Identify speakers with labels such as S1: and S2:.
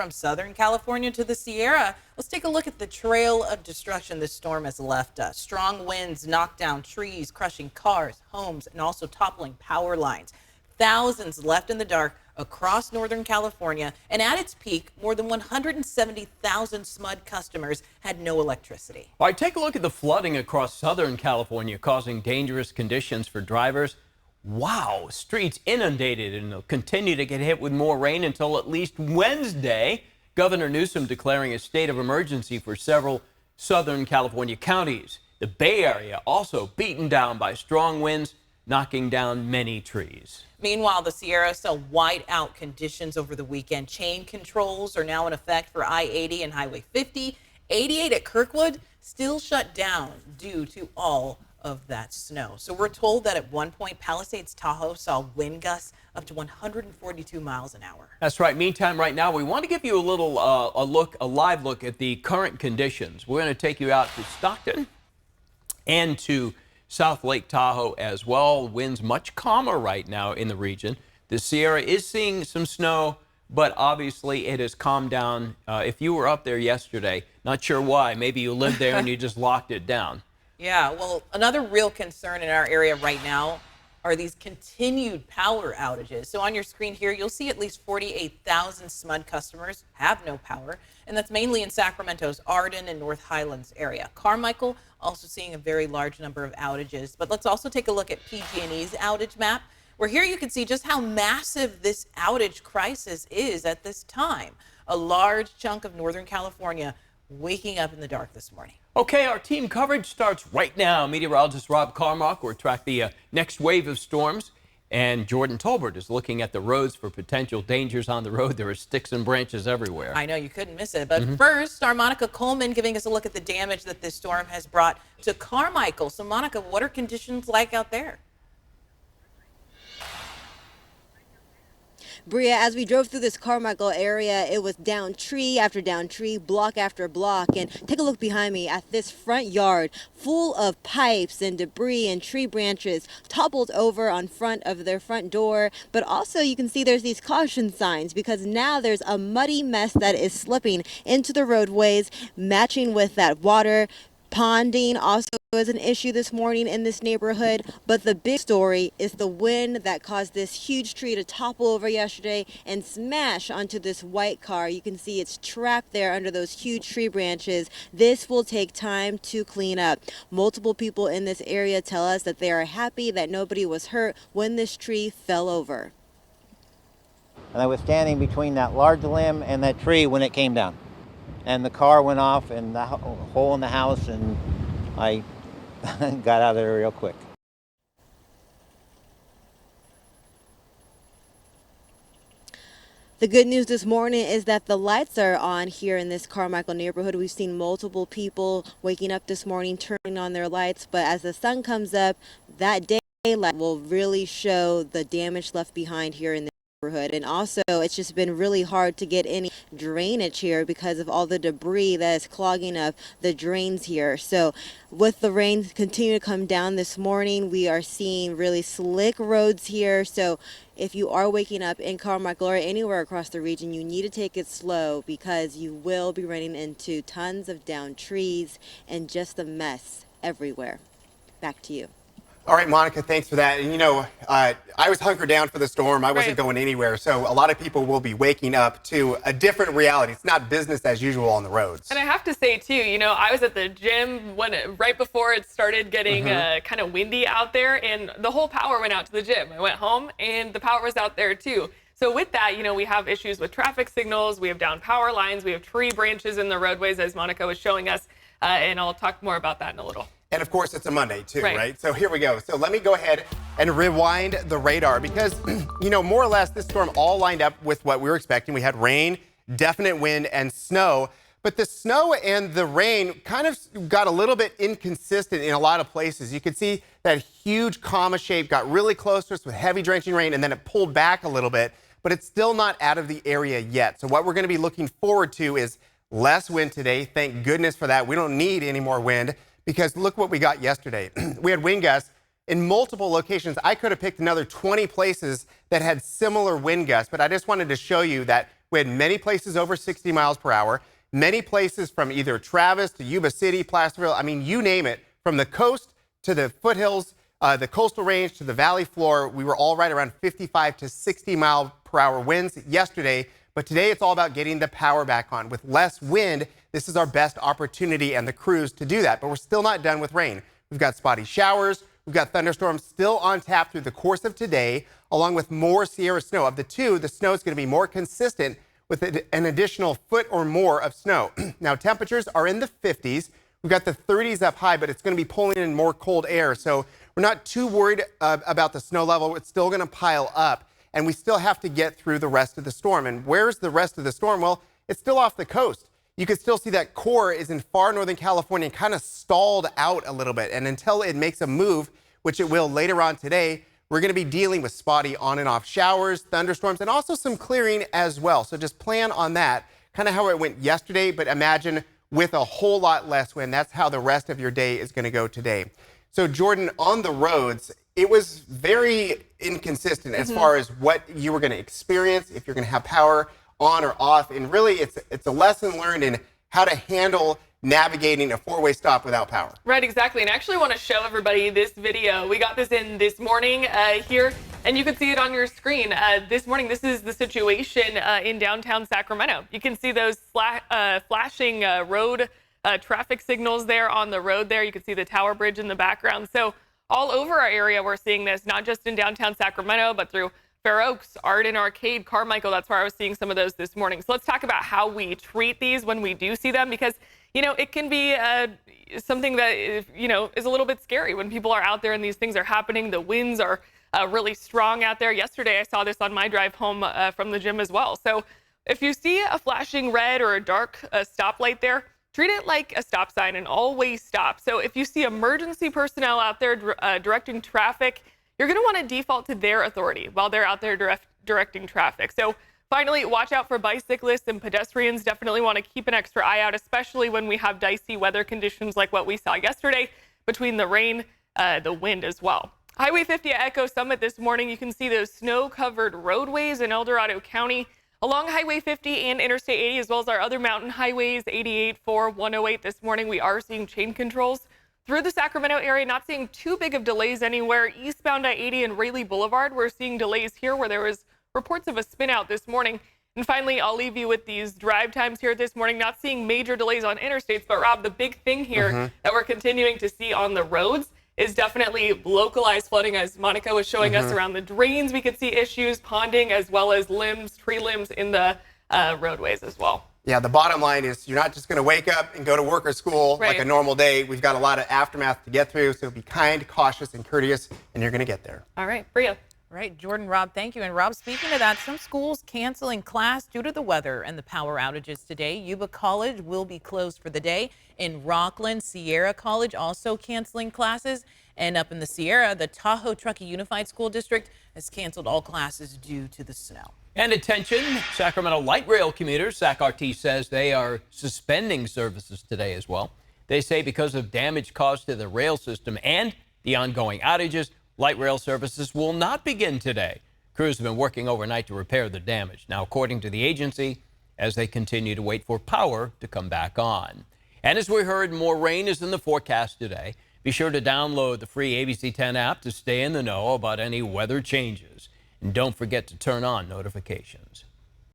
S1: From Southern California to the Sierra, let's take a look at the trail of destruction this storm has left us. Strong winds knocked down trees, crushing cars, homes, and also toppling power lines. Thousands left in the dark across Northern California, and at its peak, more than 170,000 SMUD customers had no electricity.
S2: All right, take a look at the flooding across Southern California, causing dangerous conditions for drivers. Wow, streets inundated, and they'll continue to get hit with more rain until at least Wednesday. Governor Newsom declaring a state of emergency for several Southern California counties. The Bay Area also beaten down by strong winds, knocking down many trees.
S1: Meanwhile, the Sierra saw whiteout conditions over the weekend. Chain controls are now in effect for I-80 and Highway 50. 88 at Kirkwood still shut down due to all of that snow. So we're told that at one point, Palisades Tahoe saw wind gusts up to 142 miles an hour.
S2: That's right. Meantime, right now, we want to give you a little a live look at the current conditions. We're going to take you out to Stockton and to South Lake Tahoe as well. Winds much calmer right now in the region. The Sierra is seeing some snow, but obviously it has calmed down. If you were up there yesterday, not sure why, maybe you lived there and you just locked it down.
S1: Yeah, well, another real concern in our area right now are these continued power outages. So on your screen here, you'll see at least 48,000 SMUD customers have no power, and that's mainly in Sacramento's Arden and North Highlands area. Carmichael also seeing a very large number of outages. But let's also take a look at PG&E's outage map, where here you can see just how massive this outage crisis is at this time. A large chunk of Northern California waking up in the dark this morning.
S2: Okay, our team coverage starts right now. Meteorologist Rob Carmack will track the next wave of storms. And Jordan Tolbert is looking at the roads for potential dangers on the road. There are sticks and branches everywhere.
S1: I know, you couldn't miss it. But first, our Monica Coleman giving us a look at the damage that this storm has brought to Carmichael. So, Monica, what are conditions like out there?
S3: Bria, as we drove through this Carmichael area, it was down tree after down tree, block after block. And take a look behind me at this front yard full of pipes and debris and tree branches toppled over on front of their front door. But also you can see there's these caution signs because now there's a muddy mess that is slipping into the roadways, matching with that water. Ponding also was an issue this morning in this neighborhood, but the big story is the wind that caused this huge tree to topple over yesterday and smash onto this white car. You can see it's trapped there under those huge tree branches. This will take time to clean up. Multiple people in this area tell us that they are happy that nobody was hurt when this tree fell over.
S4: And I was standing between that large limb and that tree when it came down. And the car went off and the hole in the house, and I got out of there real quick.
S3: The good news this morning is that the lights are on here in this Carmichael neighborhood. We've seen multiple people waking up this morning, turning on their lights, but as the sun comes up, that daylight will really show the damage left behind here in the neighborhood. And also, it's just been really hard to get any drainage here because of all the debris that is clogging up the drains here. So with the rain continue to come down this morning, we are seeing really slick roads here. So if you are waking up in Carmichael or anywhere across the region, you need to take it slow because you will be running into tons of downed trees and just a mess everywhere. Back to you.
S5: All right, Monica, thanks for that. And, you know, I was hunkered down for the storm. I wasn't going anywhere. So a lot of people will be waking up to a different reality. It's not business as usual on the roads.
S6: And I have to say, too, you know, I was at the gym right before it started getting kind of windy out there, and the whole power went out to the gym. I went home, and the power was out there, too. So with that, you know, we have issues with traffic signals. We have down power lines. We have tree branches in the roadways, as Monica was showing us. And I'll talk more about that in a little.
S5: And of course, it's a Monday too, right? So here we go. So let me go ahead and rewind the radar because, you know, more or less this storm all lined up with what we were expecting. We had rain, definite wind, and snow. But the snow and the rain kind of got a little bit inconsistent in a lot of places. You could see that huge comma shape got really close to us with heavy drenching rain, and then it pulled back a little bit. But it's still not out of the area yet. So what we're going to be looking forward to is less wind today. Thank goodness for that. We don't need any more wind. Because look what we got yesterday. We had wind gusts in multiple locations. I could have picked another 20 places that had similar wind gusts, but I just wanted to show you that We had many places over 60 miles per hour, many places from either Travis to Yuba City, Placerville. I mean, you name it, from the coast to the foothills, the coastal range to the valley floor. We were all right around 55 to 60 mile per hour winds yesterday. But today it's all about getting the power back on. With less wind, this is our best opportunity and the crews to do that. But we're still not done with rain. We've got spotty showers. We've got thunderstorms still on tap through the course of today, along with more Sierra snow. Of the two, the snow is going to be more consistent with an additional foot or more of snow. Now, temperatures are in the 50s. We've got the 30s up high, but it's going to be pulling in more cold air. So we're not too worried about the snow level. It's still going to pile up, and we still have to get through the rest of the storm. And where's the rest of the storm? Well, it's still off the coast. You can still see that core is in far northern California, kind of stalled out a little bit. And until it makes a move, which it will later on today, we're going to be dealing with spotty on and off showers, thunderstorms, and also some clearing as well. So just plan on that, kind of how it went yesterday, but imagine with a whole lot less wind. That's how the rest of your day is going to go today. So Jordan, on the roads, it was very inconsistent as far as what you were going to experience, if you're going to have power on or off. And really, it's a lesson learned in how to handle navigating a four-way stop without power.
S6: Right, exactly. And I actually want to show everybody this video. We got this in this morning here, and you can see it on your screen. This morning, this is the situation in downtown Sacramento. You can see those flashing road traffic signals there on the road there. You can see the Tower Bridge in the background. So all over our area, we're seeing this, not just in downtown Sacramento, but through Fair Oaks, Arden Arcade, Carmichael. That's where I was seeing some of those this morning. So let's talk about how we treat these when we do see them, because, you know, it can be something that, you know, is a little bit scary when people are out there and these things are happening. The winds are really strong out there. Yesterday, I saw this on my drive home from the gym as well. So if you see a flashing red or a dark stoplight there, treat it like a stop sign and always stop. So if you see emergency personnel out there directing traffic, you're going to want to default to their authority while they're out there directing traffic. So finally, watch out for bicyclists and pedestrians. Definitely want to keep an extra eye out, especially when we have dicey weather conditions like what we saw yesterday between the rain, the wind as well. Highway 50 at Echo Summit this morning, you can see those snow-covered roadways in El Dorado County along Highway 50 and Interstate 80, as well as our other mountain highways, 88, 4, 108 this morning. We are seeing chain controls through the Sacramento area, not seeing too big of delays anywhere. Eastbound I-80 and Raleigh Boulevard, we're seeing delays here where there was reports of a spin out this morning. And finally, I'll leave you with these drive times here this morning. Not seeing major delays on interstates, but Rob, the big thing here that we're continuing to see on the roads is definitely localized flooding, as Monica was showing us around the drains. We could see issues, ponding, as well as tree limbs in the roadways as well.
S5: Yeah, the bottom line is you're not just going to wake up and go to work or school like a normal day. We've got a lot of aftermath to get through, so be kind, cautious, and courteous, and you're going to get there.
S6: All right, Bria.
S1: Right, Jordan, Rob, thank you. And Rob, speaking of that, some schools canceling class due to the weather and the power outages today. Yuba College will be closed for the day. In Rockland, Sierra College also canceling classes. And up in the Sierra, the Tahoe Truckee Unified School District has canceled all classes due to the snow.
S2: And attention, Sacramento light rail commuters. SacRT says they are suspending services today as well. They say because of damage caused to the rail system and the ongoing outages, light rail services will not begin today. Crews have been working overnight to repair the damage. Now, according to the agency, as they continue to wait for power to come back on. And as we heard, more rain is in the forecast today. Be sure to download the free ABC 10 app to stay in the know about any weather changes. And don't forget to turn on notifications.